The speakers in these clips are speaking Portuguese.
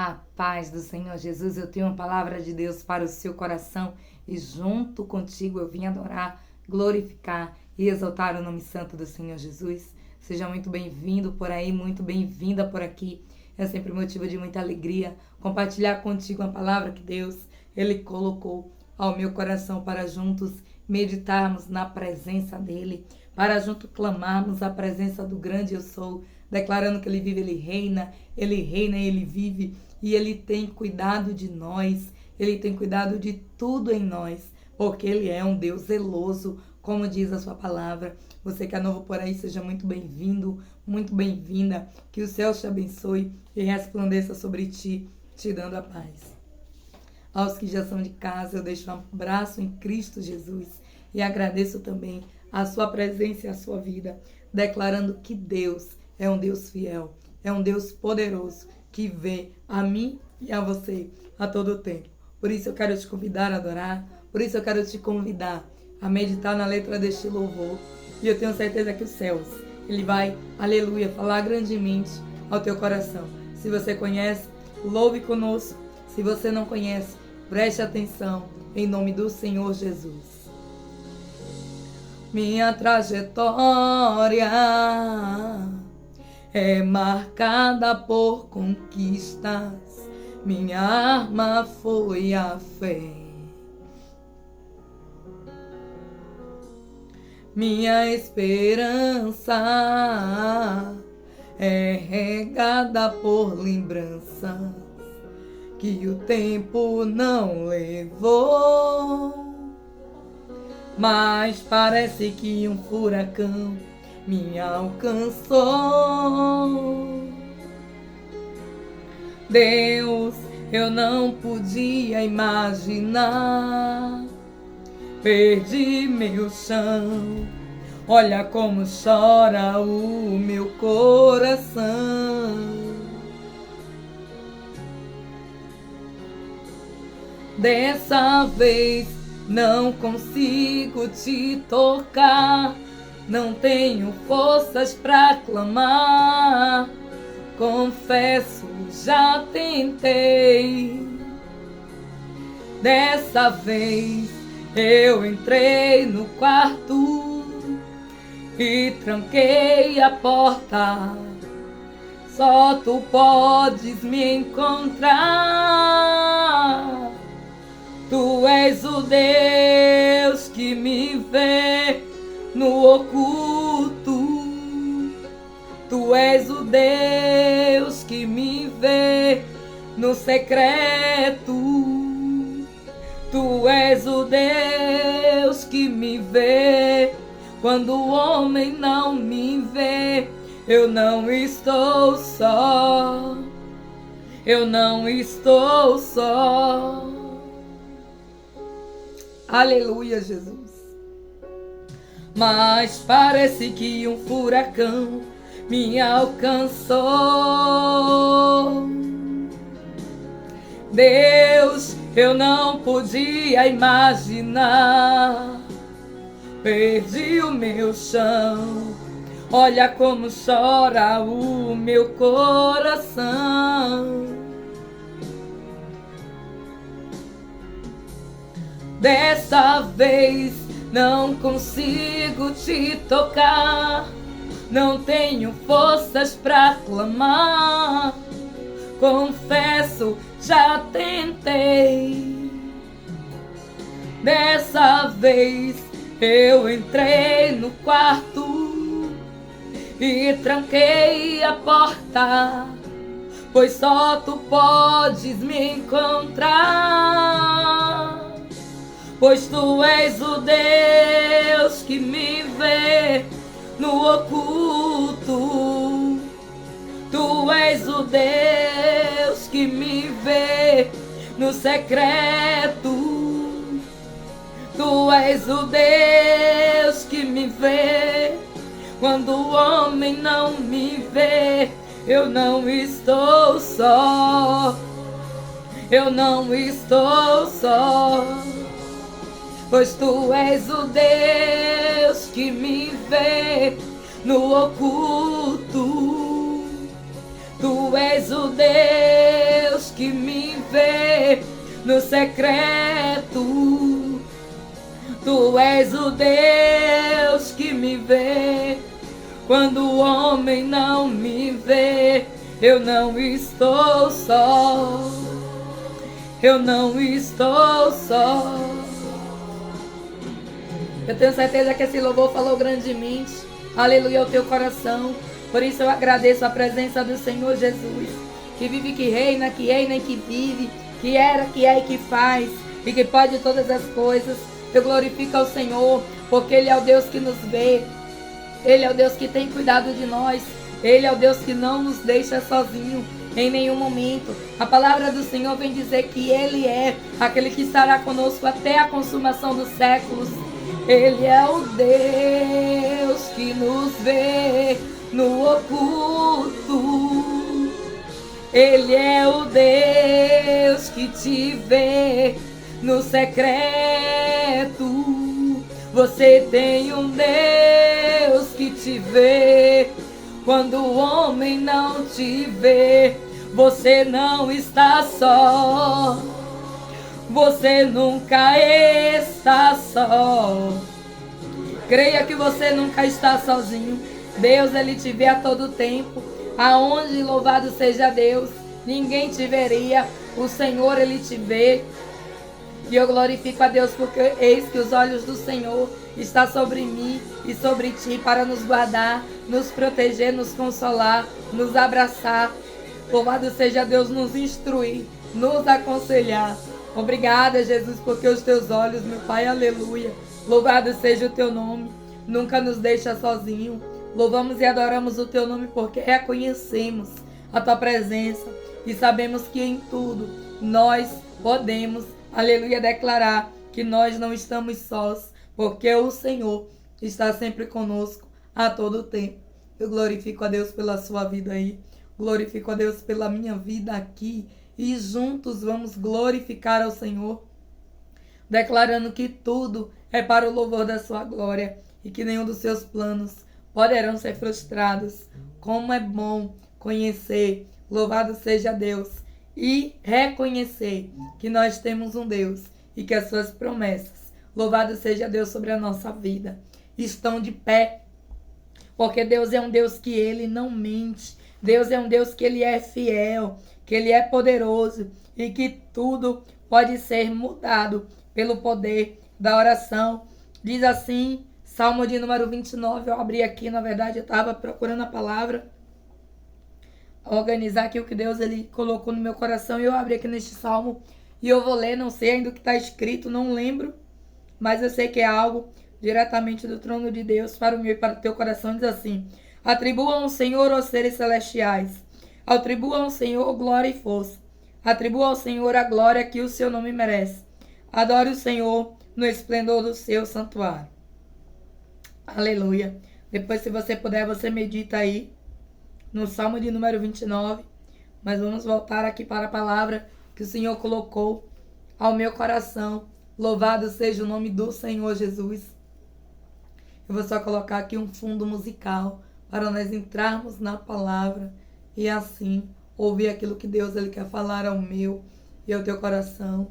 A paz do Senhor Jesus, eu tenho uma palavra de Deus para o seu coração e junto contigo eu vim adorar, glorificar e exaltar o nome santo do Senhor Jesus. Seja muito bem-vindo por aí, muito bem-vinda por aqui. É sempre motivo de muita alegria compartilhar contigo a palavra que Deus, Ele colocou ao meu coração para juntos meditarmos na presença dEle, para juntos clamarmos a presença do grande eu sou, declarando que Ele vive, Ele reina, Ele vive e Ele tem cuidado de nós, Ele tem cuidado de tudo em nós, porque Ele é um Deus zeloso, como diz a sua palavra. Você que é novo por aí, seja muito bem-vindo, muito bem-vinda, que o céu te abençoe e resplandeça sobre ti, te dando a paz. Aos que já são de casa, eu deixo um abraço em Cristo Jesus e agradeço também a sua presença e a sua vida, declarando que Deus é um Deus fiel, é um Deus poderoso, que vê a mim e a você a todo tempo. Por isso eu quero te convidar a adorar, por isso eu quero te convidar a meditar na letra deste louvor. E eu tenho certeza que os céus, Ele vai, aleluia, falar grandemente ao teu coração. Se você conhece, louve conosco. Se você não conhece, preste atenção em nome do Senhor Jesus. Minha trajetória é marcada por conquistas, minha arma foi a fé. Minha esperança é regada por lembranças que o tempo não levou. Mas parece que um furacão me alcançou. Deus, eu não podia imaginar. Perdi meu chão. Olha como chora o meu coração. Dessa vez não consigo te tocar. Não tenho forças pra clamar. Confesso, já tentei. Dessa vez eu entrei no quarto e tranquei a porta. Só tu podes me encontrar. Tu és o Deus que me vê no oculto. Tu és o Deus que me vê no secreto. Tu és o Deus que me vê quando o homem não me vê. Eu não estou só. Eu não estou só. Aleluia, Jesus. Mas parece que um furacão me alcançou. Deus, eu não podia imaginar. Perdi o meu chão. Olha como chora o meu coração. Dessa vez não consigo te tocar. Não tenho forças pra clamar. Confesso, já tentei. Dessa vez eu entrei no quarto e tranquei a porta, pois só tu podes me encontrar. Pois tu és o Deus que me vê no oculto. Tu és o Deus que me vê no secreto. Tu és o Deus que me vê quando o homem não me vê. Eu não estou só. Eu não estou só. Pois tu és o Deus que me vê no oculto. Tu és o Deus no secreto. Tu és o Deus que me vê quando o homem não me vê. Eu não estou só, eu não estou só. Eu tenho certeza que esse louvor falou grandemente, aleluia, ao teu coração. Por isso eu agradeço a presença do Senhor Jesus, que vive, que reina e que vive, que era, que é e que faz, e que pode todas as coisas. Eu glorifico ao Senhor, porque Ele é o Deus que nos vê, Ele é o Deus que tem cuidado de nós, Ele é o Deus que não nos deixa sozinho em nenhum momento. A palavra do Senhor vem dizer que Ele é aquele que estará conosco até a consumação dos séculos. Ele é o Deus que nos vê no oculto. Ele é o Deus que te vê no secreto. Você tem um Deus que te vê quando o homem não te vê. Você não está só, você nunca está só. Creia que você nunca está sozinho. Deus, Ele te vê a todo tempo. Aonde, louvado seja Deus, ninguém te veria. O Senhor, Ele te vê. E eu glorifico a Deus, porque eis que os olhos do Senhor estão sobre mim e sobre ti, para nos guardar, nos proteger, nos consolar, nos abraçar. Louvado seja Deus, nos instruir, nos aconselhar. Obrigada, Jesus, porque os teus olhos, meu Pai, aleluia. Louvado seja o teu nome, nunca nos deixa sozinho. Louvamos e adoramos o teu nome porque reconhecemos a tua presença e sabemos que em tudo nós podemos, aleluia, declarar que nós não estamos sós, porque o Senhor está sempre conosco a todo tempo. Eu glorifico a Deus pela sua vida aí, glorifico a Deus pela minha vida aqui, e juntos vamos glorificar ao Senhor, declarando que tudo é para o louvor da sua glória e que nenhum dos seus planos poderão ser frustrados. Como é bom conhecer, louvado seja Deus, e reconhecer que nós temos um Deus e que as suas promessas, louvado seja Deus, sobre a nossa vida, estão de pé, porque Deus é um Deus que Ele não mente. Deus é um Deus que Ele é fiel, que Ele é poderoso e que tudo pode ser mudado pelo poder da oração. Diz assim, Salmo de número 29, eu abri aqui, na verdade eu estava procurando a palavra, organizar aqui o que Deus Ele colocou no meu coração, e eu abri aqui neste Salmo, e eu vou ler, não sei ainda o que está escrito, não lembro, mas eu sei que é algo diretamente do trono de Deus para o meu e para o teu coração. Diz assim: atribuam ao Senhor os seres celestiais, atribuam ao Senhor glória e força, atribua ao Senhor a glória que o seu nome merece. Adore o Senhor no esplendor do seu santuário. Aleluia. Depois, se você puder, você medita aí no Salmo de número 29. Mas vamos voltar aqui para a palavra que o Senhor colocou ao meu coração. Louvado seja o nome do Senhor Jesus. Eu vou só colocar aqui um fundo musical para nós entrarmos na palavra e assim ouvir aquilo que Deus Ele quer falar ao meu e ao teu coração.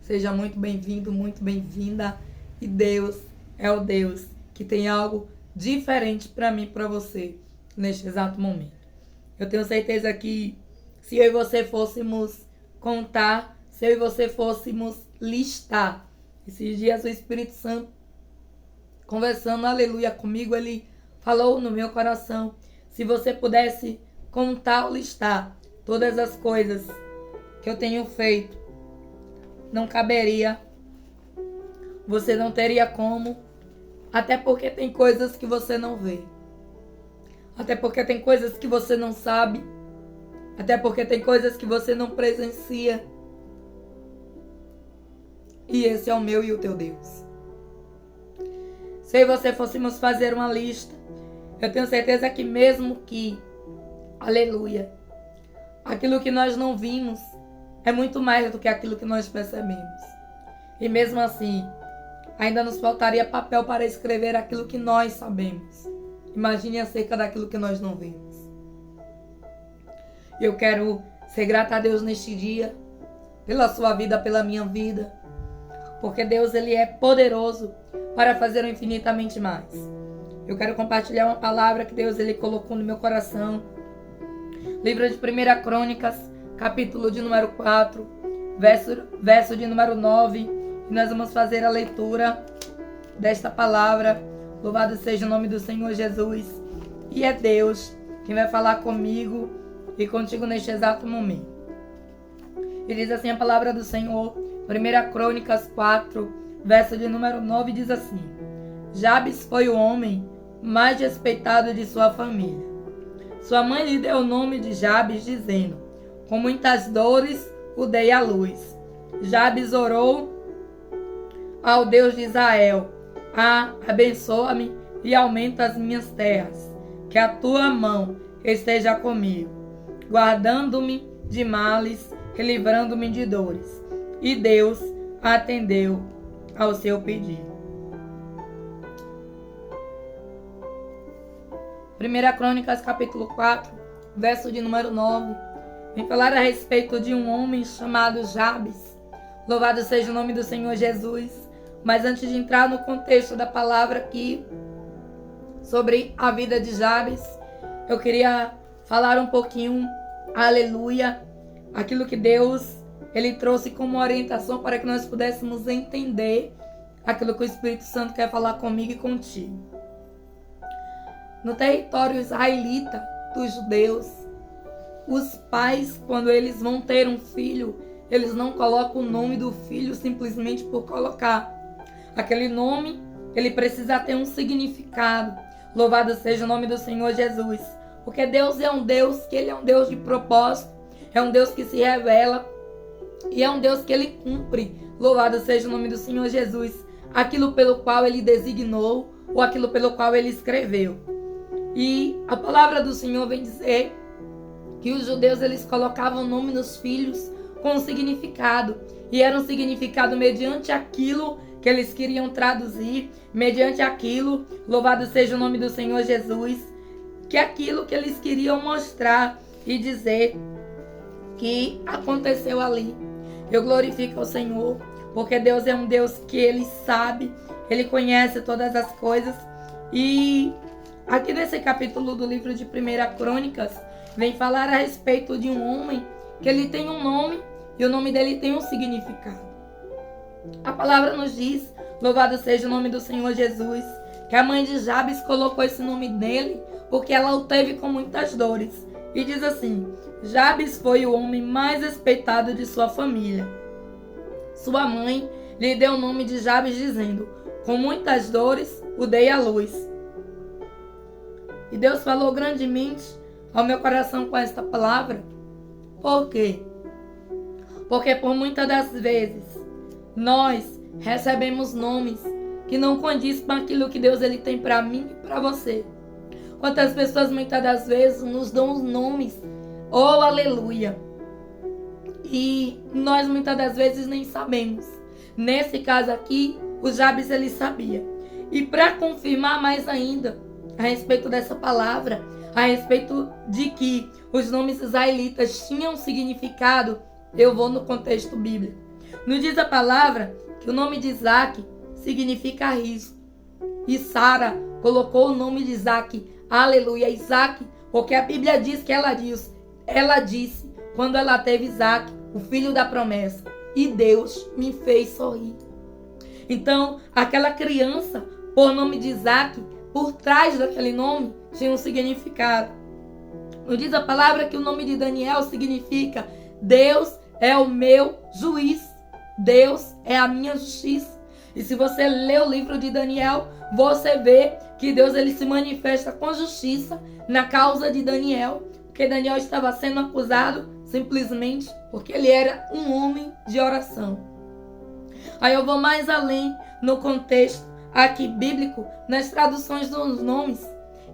Seja muito bem-vindo, muito bem-vinda. E Deus é o Deus que tem algo diferente para mim e para você neste exato momento. Eu tenho certeza que se eu e você fôssemos contar, se eu e você fôssemos listar, esses dias o Espírito Santo conversando, aleluia, comigo, Ele falou no meu coração, se você pudesse contar ou listar todas as coisas que eu tenho feito, não caberia, você não teria como, até porque tem coisas que você não vê, até porque tem coisas que você não sabe, até porque tem coisas que você não presencia. E esse é o meu e o teu Deus. Se você fôssemos fazer uma lista, eu tenho certeza que mesmo que, aleluia, aquilo que nós não vimos é muito mais do que aquilo que nós percebemos. E mesmo assim, ainda nos faltaria papel para escrever aquilo que nós sabemos. Imagine acerca daquilo que nós não vemos. Eu quero ser grata a Deus neste dia pela sua vida, pela minha vida. Porque Deus, Ele é poderoso para fazer o infinitamente mais. Eu quero compartilhar uma palavra que Deus, Ele colocou no meu coração. Livro de 1 Crônicas, capítulo de número 4, verso de número 9. E nós vamos fazer a leitura desta palavra. Louvado seja o nome do Senhor Jesus. E é Deus quem vai falar comigo e contigo neste exato momento. E diz assim a palavra do Senhor, 1 Crônicas 4, verso de número 9, diz assim: Jabes foi o homem mais respeitado de sua família. Sua mãe lhe deu o nome de Jabes, dizendo: com muitas dores o dei à luz. Jabes orou ao Deus de Israel: abençoa-me e aumenta as minhas terras, que a tua mão esteja comigo, guardando-me de males e livrando-me de dores. E Deus atendeu ao seu pedido. 1 Crônicas, capítulo 4, verso de número 9, vem falar a respeito de um homem chamado Jabes. Louvado seja o nome do Senhor Jesus. Mas antes de entrar no contexto da palavra aqui, sobre a vida de Jabes, eu queria falar um pouquinho, aleluia, aquilo que Deus, Ele trouxe como orientação para que nós pudéssemos entender aquilo que o Espírito Santo quer falar comigo e contigo. No território israelita dos judeus, os pais, quando eles vão ter um filho, eles não colocam o nome do filho simplesmente por colocar. Aquele nome, ele precisa ter um significado. Louvado seja o nome do Senhor Jesus. Porque Deus é um Deus que Ele é um Deus de propósito. É um Deus que se revela. E é um Deus que Ele cumpre. Louvado seja o nome do Senhor Jesus. Aquilo pelo qual Ele designou ou aquilo pelo qual Ele escreveu. E a palavra do Senhor vem dizer que os judeus, eles colocavam nome nos filhos com um significado. E era um significado mediante aquilo que eles queriam traduzir, mediante aquilo, louvado seja o nome do Senhor Jesus, que aquilo que eles queriam mostrar e dizer que aconteceu ali. Eu glorifico ao Senhor, porque Deus é um Deus que Ele sabe, Ele conhece todas as coisas. E aqui nesse capítulo do livro de 1 Crônicas, vem falar a respeito de um homem que ele tem um nome e o nome dele tem um significado. A palavra nos diz, louvado seja o nome do Senhor Jesus, que a mãe de Jabes colocou esse nome nele porque ela o teve com muitas dores. E diz assim: Jabes foi o homem mais respeitado de sua família. Sua mãe lhe deu o nome de Jabes, dizendo: com muitas dores o dei à luz. E Deus falou grandemente ao meu coração com esta palavra. Por quê? Porque por muitas das vezes nós recebemos nomes que não condiz com aquilo que Deus ele tem para mim e para você. Quantas pessoas muitas das vezes nos dão os nomes, oh aleluia, e nós muitas das vezes nem sabemos. Nesse caso aqui, o Jabes ele sabia. E para confirmar mais ainda a respeito dessa palavra, a respeito de que os nomes israelitas tinham significado, eu vou no contexto bíblico. Nos diz a palavra que o nome de Isaac significa riso. E Sara colocou o nome de Isaac, aleluia, Isaac, porque a Bíblia diz que ela disse, quando ela teve Isaac, o filho da promessa, e Deus me fez sorrir. Então, aquela criança, por nome de Isaac, por trás daquele nome, tinha um significado. Nos diz a palavra que o nome de Daniel significa: Deus é o meu juiz. Deus é a minha justiça. E se você lê o livro de Daniel, você vê que Deus ele se manifesta com justiça na causa de Daniel, porque Daniel estava sendo acusado simplesmente porque ele era um homem de oração. Aí eu vou mais além no contexto aqui bíblico, nas traduções dos nomes.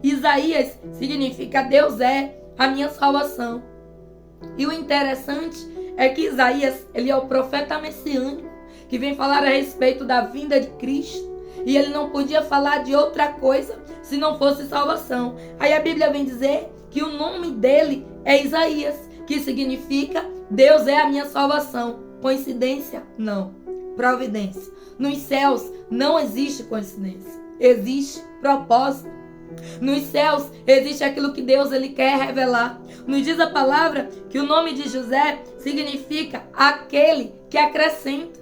Isaías significa Deus é a minha salvação. E o interessante é que Isaías, ele é o profeta messiânico que vem falar a respeito da vinda de Cristo. E ele não podia falar de outra coisa se não fosse salvação. Aí a Bíblia vem dizer que o nome dele é Isaías, que significa Deus é a minha salvação. Coincidência? Não. Providência. Nos céus não existe coincidência. Existe propósito. Nos céus existe aquilo que Deus ele quer revelar. Nos diz a palavra que o nome de José significa aquele que acrescenta.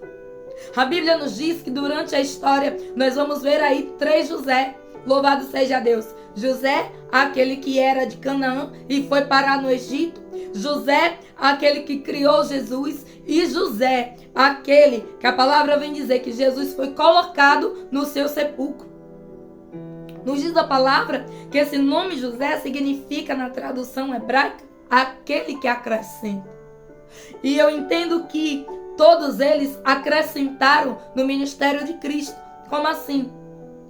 A Bíblia nos diz que durante a história nós vamos ver aí 3 José. Louvado seja Deus. José, aquele que era de Canaã e foi parar no Egito. José, aquele que criou Jesus. E José, aquele que a palavra vem dizer que Jesus foi colocado no seu sepulcro. Nos diz a palavra que esse nome José significa, na tradução hebraica, aquele que acrescenta. E eu entendo que todos eles acrescentaram no ministério de Cristo. Como assim?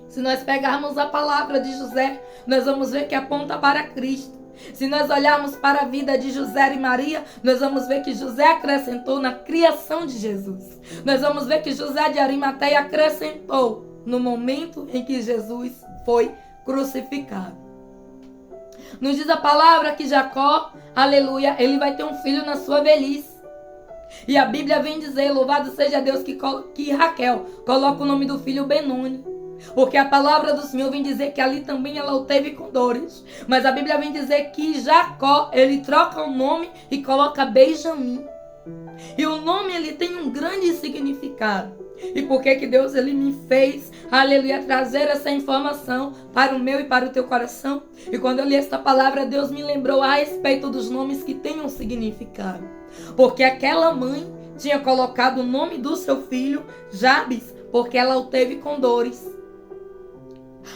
Se nós pegarmos a palavra de José, nós vamos ver que aponta para Cristo. Se nós olharmos para a vida de José e Maria, nós vamos ver que José acrescentou na criação de Jesus. Nós vamos ver que José de Arimateia acrescentou no momento em que Jesus foi crucificado. Nos diz a palavra que Jacó, aleluia, ele vai ter um filho na sua velhice. E a Bíblia vem dizer, louvado seja Deus, que Raquel coloca o nome do filho Benoni. Porque a palavra do Senhor vem dizer que ali também ela o teve com dores. Mas a Bíblia vem dizer que Jacó, ele troca o nome e coloca Benjamim. E o nome ele tem um grande significado. E por que Deus ele me fez, aleluia, trazer essa informação para o meu e para o teu coração? E quando eu li esta palavra, Deus me lembrou a respeito dos nomes que têm um significado. Porque aquela mãe tinha colocado o nome do seu filho, Jabes, porque ela o teve com dores.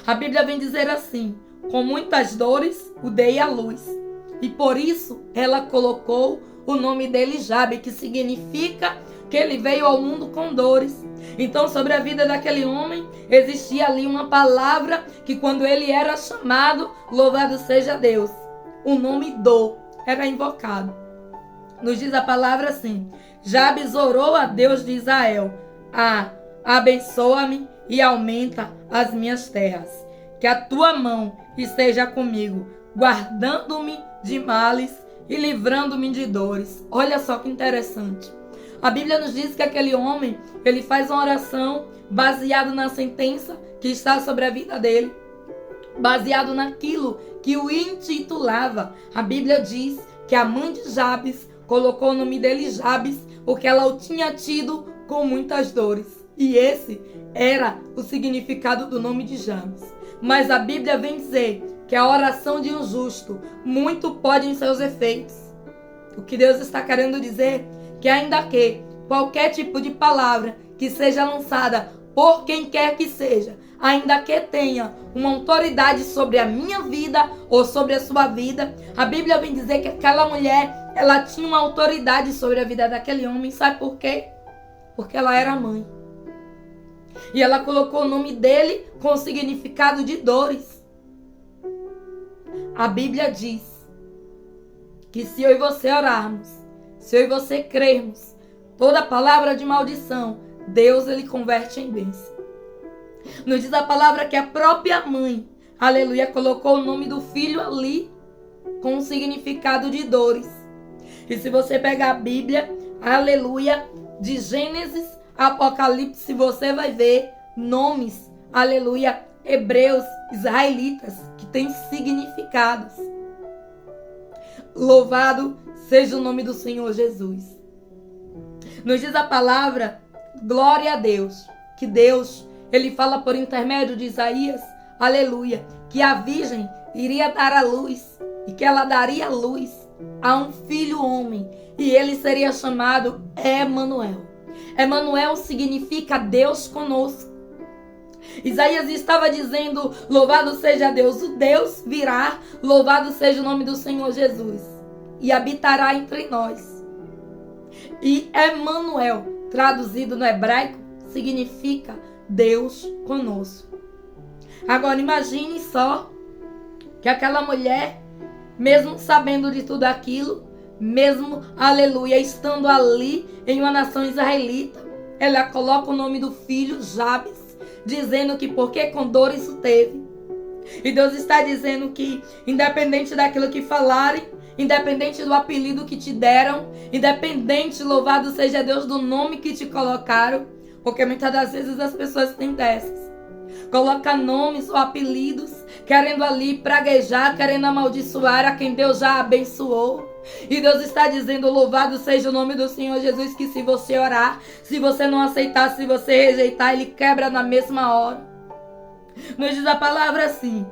A Bíblia vem dizer assim: com muitas dores o dei à luz. E por isso ela colocou o nome dele Jabes, que significa que ele veio ao mundo com dores. Então sobre a vida daquele homem existia ali uma palavra que quando ele era chamado, louvado seja Deus, o nome do era invocado. Nos diz a palavra assim: Jabes orou a Deus de Israel: abençoa-me e aumenta as minhas terras, que a tua mão esteja comigo, guardando-me de males e livrando-me de dores. Olha só que interessante. A Bíblia nos diz que aquele homem, ele faz uma oração baseado na sentença que está sobre a vida dele, baseado naquilo que o intitulava. A Bíblia diz que a mãe de Jabes colocou o nome dele Jabes porque ela o tinha tido com muitas dores. E esse era o significado do nome de Jabes. Mas a Bíblia vem dizer que a oração de um justo muito pode em seus efeitos. O que Deus está querendo dizer que ainda que qualquer tipo de palavra que seja lançada por quem quer que seja, ainda que tenha uma autoridade sobre a minha vida ou sobre a sua vida, a Bíblia vem dizer que aquela mulher, ela tinha uma autoridade sobre a vida daquele homem. Sabe por quê? Porque ela era mãe. E ela colocou o nome dele com o significado de dores. A Bíblia diz que se eu e você orarmos, se eu e você crermos, toda palavra de maldição, Deus ele converte em bênção. Nos diz a palavra que a própria mãe, aleluia, colocou o nome do filho ali com um significado de dores. E se você pegar a Bíblia, aleluia, de Gênesis a Apocalipse, você vai ver nomes, aleluia, hebreus, israelitas, que têm significados. Louvado seja o nome do Senhor Jesus. Nos diz a palavra, glória a Deus, que Deus, ele fala por intermédio de Isaías, aleluia, que a virgem iria dar à luz e que ela daria luz a um filho homem e ele seria chamado Emanuel. Emanuel significa Deus conosco. Isaías estava dizendo, louvado seja Deus, o Deus virá, louvado seja o nome do Senhor Jesus, e habitará entre nós. E Emanuel, traduzido no hebraico, significa Deus conosco. Agora imagine só que aquela mulher, mesmo sabendo de tudo aquilo, mesmo, aleluia, estando ali em uma nação israelita, ela coloca o nome do filho Jabes, dizendo que porque com dores o teve. E Deus está dizendo que, independente daquilo que falarem, independente do apelido que te deram, independente, louvado seja Deus, do nome que te colocaram, porque muitas das vezes as pessoas têm dessas. Coloca nomes ou apelidos, querendo ali praguejar, querendo amaldiçoar a quem Deus já abençoou. E Deus está dizendo, louvado seja o nome do Senhor Jesus, que se você orar, se você não aceitar, se você rejeitar, Ele quebra na mesma hora. Nos diz a palavra assim: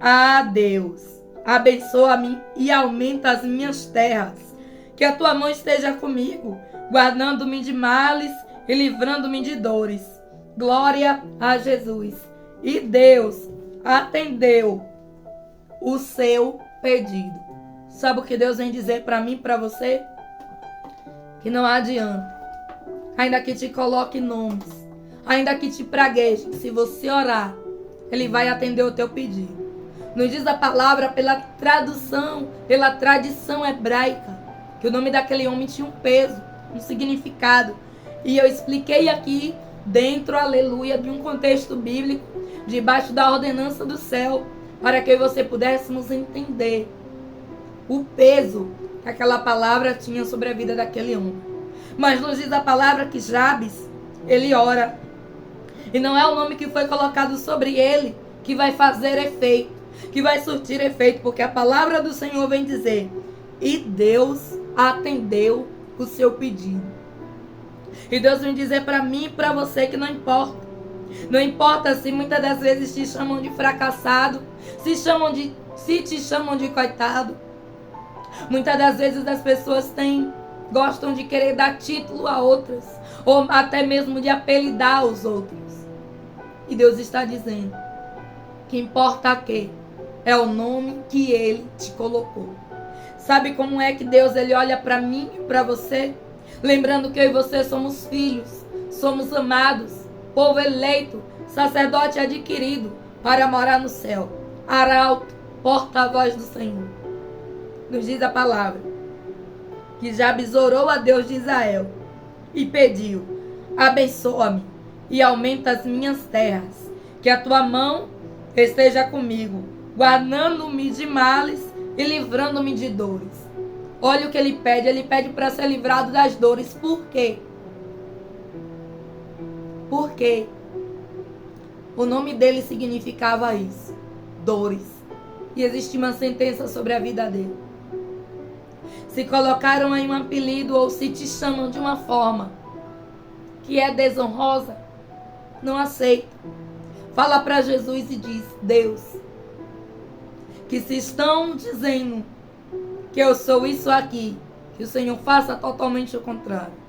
ah, Deus, abençoa-me e aumenta as minhas terras, que a tua mão esteja comigo, guardando-me de males e livrando-me de dores. Glória a Jesus. E Deus atendeu o seu pedido. Sabe o que Deus vem dizer para mim e para você? Que não adianta. Ainda que te coloque nomes, ainda que te pragueje, se você orar, Ele vai atender o teu pedido. Nos diz a palavra pela tradução, pela tradição hebraica, que o nome daquele homem tinha um peso, um significado. E eu expliquei aqui dentro, aleluia, de um contexto bíblico, debaixo da ordenança do céu, para que você pudéssemos entender o peso que aquela palavra tinha sobre a vida daquele homem. Mas nos diz a palavra que Jabes, ele ora. E não é o nome que foi colocado sobre ele que vai fazer efeito, que vai surtir efeito, porque a palavra do Senhor vem dizer: e Deus atendeu o seu pedido. E Deus vem dizer para mim e para você que não importa. Não importa se muitas das vezes te chamam de fracassado, se te chamam de coitado. Muitas das vezes as pessoas gostam de querer dar título a outras, ou até mesmo de apelidar os outros. E Deus está dizendo que importa que é o nome que Ele te colocou. Sabe como é que Deus ele olha para mim e para você? Lembrando que eu e você somos filhos, somos amados, povo eleito, sacerdote adquirido para morar no céu. Arauto, porta-voz do Senhor. Nos diz a palavra que Jabes orou a Deus de Israel e pediu: abençoa-me e aumenta as minhas terras, que a tua mão esteja comigo, guardando-me de males e livrando-me de dores. Olha o que ele pede para ser livrado das dores. Por quê? Porque o nome dele significava isso, dores. E existia uma sentença sobre a vida dele. Se colocaram aí um apelido ou se te chamam de uma forma que é desonrosa, não aceita. Fala para Jesus e diz: Deus, que se estão dizendo que eu sou isso aqui, que o Senhor faça totalmente o contrário.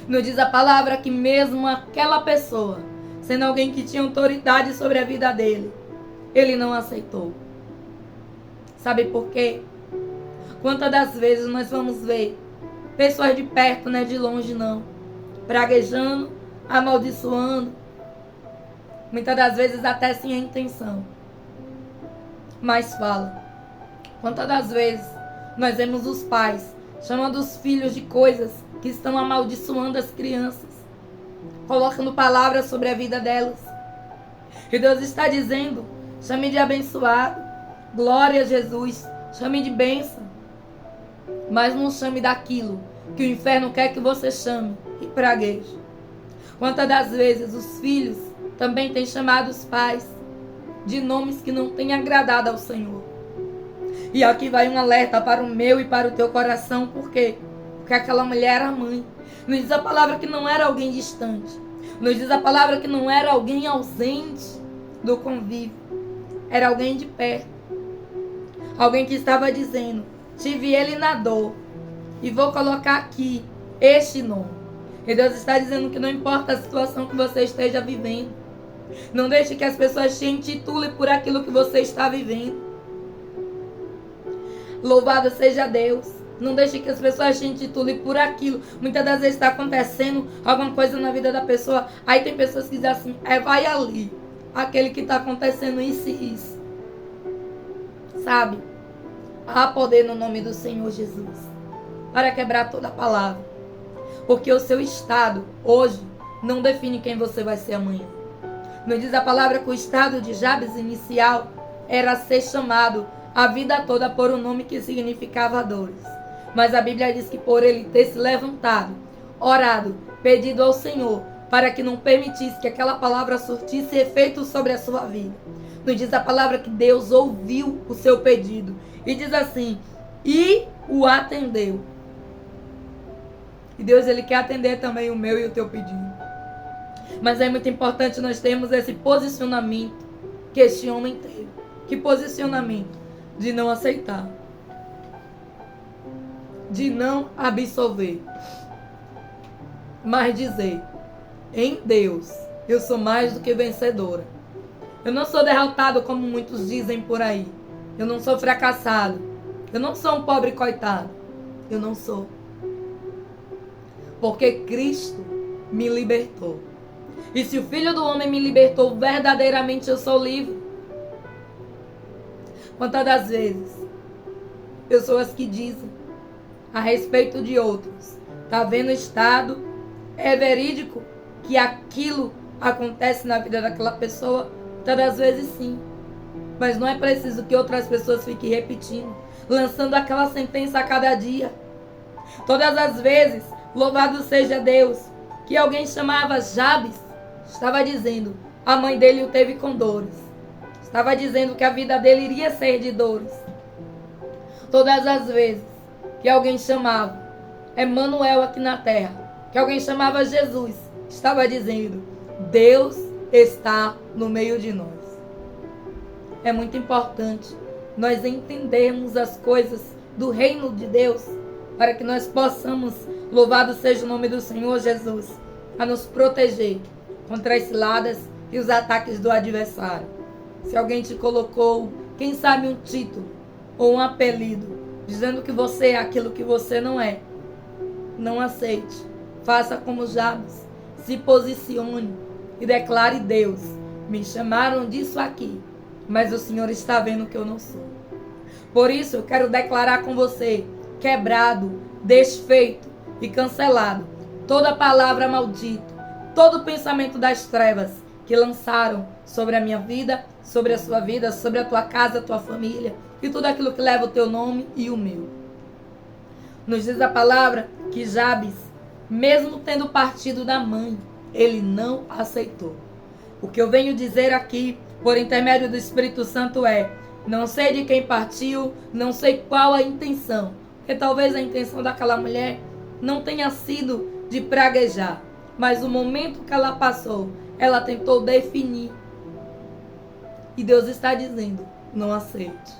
Nos diz a palavra que mesmo aquela pessoa, sendo alguém que tinha autoridade sobre a vida dele, ele não aceitou. Sabe por quê? Quantas das vezes nós vamos ver pessoas de perto, não é de longe não, praguejando, amaldiçoando, muitas das vezes até sem a intenção. Mas fala, quantas das vezes nós vemos os pais chamando os filhos de coisas que estão amaldiçoando as crianças, colocando palavras sobre a vida delas. E Deus está dizendo: chame de abençoado, glória a Jesus, chame de bênção, mas não chame daquilo que o inferno quer que você chame e pragueje. Quantas das vezes os filhos também têm chamado os pais de nomes que não têm agradado ao Senhor. E aqui vai um alerta para o meu e para o teu coração. Por quê? Porque aquela mulher era mãe. Nos diz a palavra que não era alguém distante. Nos diz a palavra que não era alguém ausente do convívio. Era alguém de perto. Alguém que estava dizendo: tive ele na dor e vou colocar aqui este nome. E Deus está dizendo que não importa a situação que você esteja vivendo, não deixe que as pessoas te intitulem por aquilo que você está vivendo. Louvado seja Deus. Não deixe que as pessoas te intitulem por aquilo. Muitas das vezes está acontecendo alguma coisa na vida da pessoa. Aí tem pessoas que dizem assim: vai ali, aquele que está acontecendo isso e isso. Sabe? Há poder no nome do Senhor Jesus para quebrar toda a palavra. Porque o seu estado hoje não define quem você vai ser amanhã. Nos diz a palavra que o estado de Jabes inicial era ser chamado a vida toda por um nome que significava dores. Mas a Bíblia diz que por ele ter se levantado, orado, pedido ao Senhor, para que não permitisse que aquela palavra surtisse efeito sobre a sua vida. Nos diz a palavra que Deus ouviu o seu pedido. E diz assim, e o atendeu. E Deus, ele quer atender também o meu e o teu pedido. Mas é muito importante nós termos esse posicionamento que este homem teve. Que posicionamento? De não aceitar. De não absolver. Mas dizer, em Deus, eu sou mais do que vencedora. Eu não sou derrotado como muitos dizem por aí. Eu não sou fracassado. Eu não sou um pobre coitado. Eu não sou. Porque Cristo me libertou. E se o Filho do Homem me libertou, verdadeiramente eu sou livre. Quantas das vezes pessoas que dizem a respeito de outros, tá vendo o estado, é verídico que aquilo acontece na vida daquela pessoa? Muitas das vezes sim. Mas não é preciso que outras pessoas fiquem repetindo, lançando aquela sentença a cada dia. Todas as vezes, louvado seja Deus, que alguém chamava Jabes, estava dizendo, a mãe dele o teve com dores. Estava dizendo que a vida dele iria ser de dores. Todas as vezes que alguém chamava Emanuel aqui na terra, que alguém chamava Jesus, estava dizendo, Deus está no meio de nós. É muito importante nós entendermos as coisas do reino de Deus, para que nós possamos, louvado seja o nome do Senhor Jesus, a nos proteger contra as ciladas e os ataques do adversário. Se alguém te colocou, quem sabe um título ou um apelido, dizendo que você é aquilo que você não é, não aceite. Faça como Jabes, se posicione e declare, Deus, me chamaram disso aqui, mas o Senhor está vendo que eu não sou. Por isso eu quero declarar com você, quebrado, desfeito e cancelado toda palavra maldita, todo pensamento das trevas que lançaram sobre a minha vida, sobre a sua vida, sobre a tua casa, a tua família e tudo aquilo que leva o teu nome e o meu. Nos diz a palavra que Jabes, mesmo tendo partido da mãe, ele não aceitou. O que eu venho dizer aqui, por intermédio do Espírito Santo, é: não sei de quem partiu, não sei qual a intenção. Porque talvez a intenção daquela mulher não tenha sido de praguejar, mas o momento que ela passou, ela tentou definir. E Deus está dizendo, não aceite.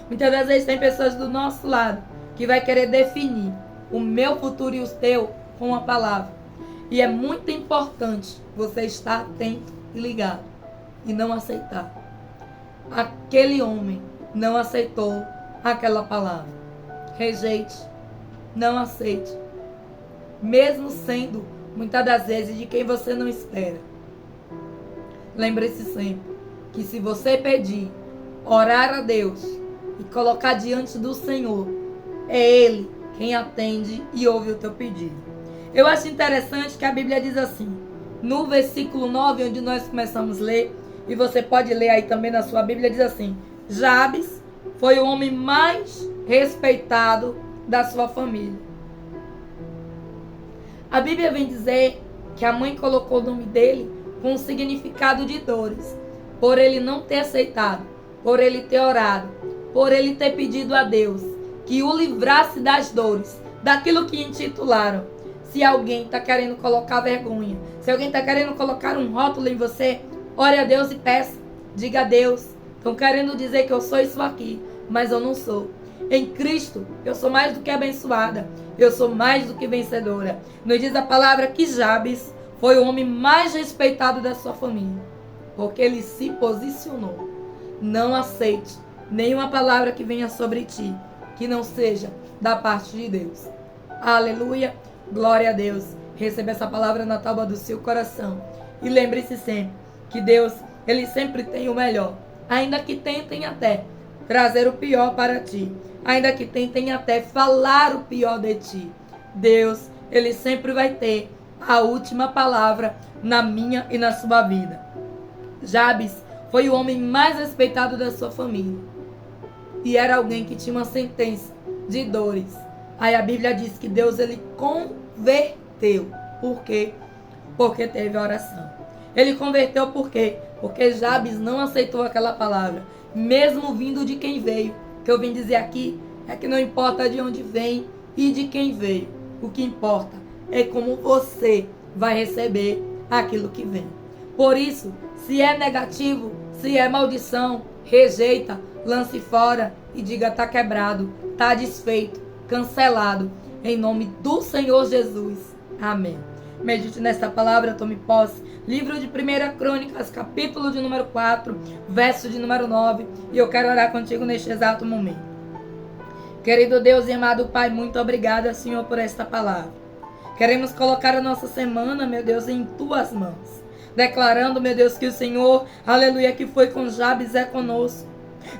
Muitas das vezes tem pessoas do nosso lado que vai querer definir o meu futuro e o teu com a palavra. E é muito importante você estar atento e ligado e não aceitar. Aquele homem não aceitou aquela palavra. Rejeite, não aceite. Mesmo sendo, muitas das vezes, de quem você não espera. Lembre-se sempre que se você pedir, orar a Deus e colocar diante do Senhor, é Ele quem atende e ouve o teu pedido. Eu acho interessante que a Bíblia diz assim, no versículo 9, onde nós começamos a ler, e você pode ler aí também na sua Bíblia, diz assim, Jabes foi o homem mais respeitado da sua família. A Bíblia vem dizer que a mãe colocou o nome dele com um significado de dores, por ele não ter aceitado, por ele ter orado, por ele ter pedido a Deus que o livrasse das dores, daquilo que intitularam. Se alguém está querendo colocar vergonha, se alguém está querendo colocar um rótulo em você, ore a Deus e peça. Diga a Deus, estão querendo dizer que eu sou isso aqui, mas eu não sou. Em Cristo, eu sou mais do que abençoada, eu sou mais do que vencedora. Nos diz a palavra que Jabes foi o homem mais respeitado da sua família, porque ele se posicionou. Não aceite nenhuma palavra que venha sobre ti, que não seja da parte de Deus. Aleluia, glória a Deus. Receba essa palavra na tábua do seu coração. E lembre-se sempre que Deus, Ele sempre tem o melhor. Ainda que tentem até trazer o pior para ti. Ainda que tentem até falar o pior de ti. Deus, Ele sempre vai ter a última palavra na minha e na sua vida. Jabes foi o homem mais respeitado da sua família. E era alguém que tinha uma sentença de dores. Aí a Bíblia diz que Deus ele converteu. Por quê? Porque teve oração. Ele converteu por quê? Porque Jabes não aceitou aquela palavra, mesmo vindo de quem veio. O que eu vim dizer aqui é que não importa de onde vem e de quem veio. O que importa é como você vai receber aquilo que vem. Por isso, se é negativo, se é maldição, rejeita, lance fora e diga: está quebrado, está desfeito, cancelado, em nome do Senhor Jesus. Amém. Medite nesta palavra, tome posse. Livro de 1 Crônicas, capítulo de número 4, verso de número 9. E eu quero orar contigo neste exato momento. Querido Deus e amado Pai, muito obrigada, Senhor, por esta palavra. Queremos colocar a nossa semana, meu Deus, em tuas mãos. Declarando, meu Deus, que o Senhor, aleluia, que foi com Jabes é conosco.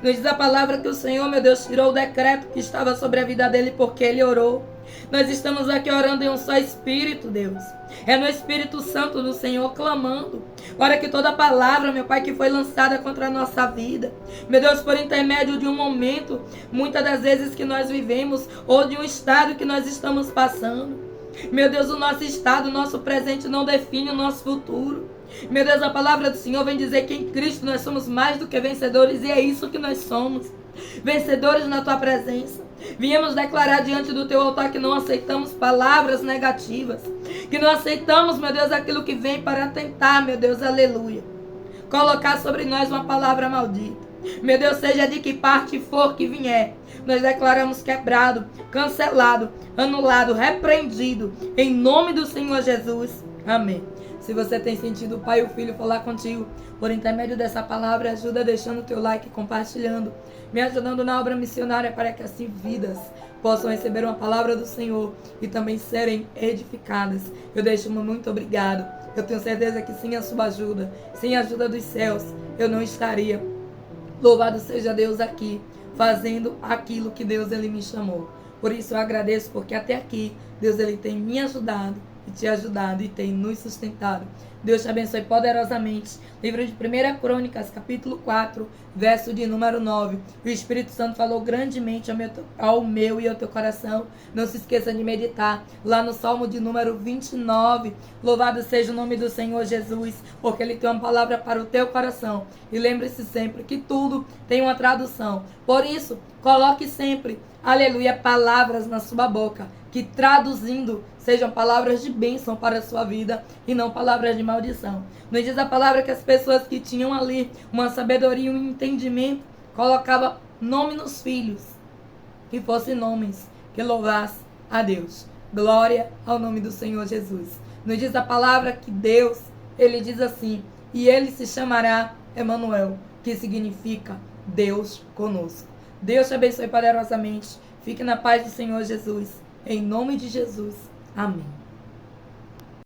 Nos diz a palavra que o Senhor, meu Deus, tirou o decreto que estava sobre a vida dele porque ele orou. Nós estamos aqui orando em um só Espírito, Deus. É no Espírito Santo do Senhor clamando. Para que toda palavra, meu Pai, que foi lançada contra a nossa vida, meu Deus, por intermédio de um momento, muitas das vezes que nós vivemos, ou de um estado que nós estamos passando. Meu Deus, o nosso estado, o nosso presente não define o nosso futuro. Meu Deus, a palavra do Senhor vem dizer que em Cristo nós somos mais do que vencedores, e é isso que nós somos. Vencedores na tua presença. Viemos declarar diante do teu altar que não aceitamos palavras negativas, que não aceitamos, meu Deus, aquilo que vem para tentar, meu Deus, aleluia, colocar sobre nós uma palavra maldita. Meu Deus, seja de que parte for que vier, nós declaramos quebrado, cancelado, anulado, repreendido, em nome do Senhor Jesus. Amém. Se você tem sentido o Pai e o Filho falar contigo por intermédio dessa palavra, ajuda deixando o teu like, compartilhando, me ajudando na obra missionária para que assim vidas possam receber uma palavra do Senhor e também serem edificadas. Eu deixo um muito obrigado. Eu tenho certeza que sem a sua ajuda, sem a ajuda dos céus, eu não estaria. Louvado seja Deus aqui, fazendo aquilo que Deus ele me chamou. Por isso eu agradeço, porque até aqui Deus ele tem me ajudado e te ajudado e tem nos sustentado. Deus te abençoe poderosamente. Livro de 1 Crônicas, capítulo 4, verso de número 9. O Espírito Santo falou grandemente ao meu e ao teu coração. Não se esqueça de meditar lá no Salmo de número 29. Louvado seja o nome do Senhor Jesus, porque Ele tem uma palavra para o teu coração. E lembre-se sempre que tudo tem uma tradução. Por isso, coloque sempre, aleluia, palavras na sua boca, que traduzindo sejam palavras de bênção para a sua vida e não palavras de maldição. Nos diz a palavra que as pessoas que tinham ali uma sabedoria e um entendimento colocavam nome nos filhos, que fossem nomes que louvassem a Deus. Glória ao nome do Senhor Jesus. Nos diz a palavra que Deus, ele diz assim: e ele se chamará Emanuel, que significa Deus conosco. Deus te abençoe poderosamente. Fique na paz do Senhor Jesus. Em nome de Jesus. Amém.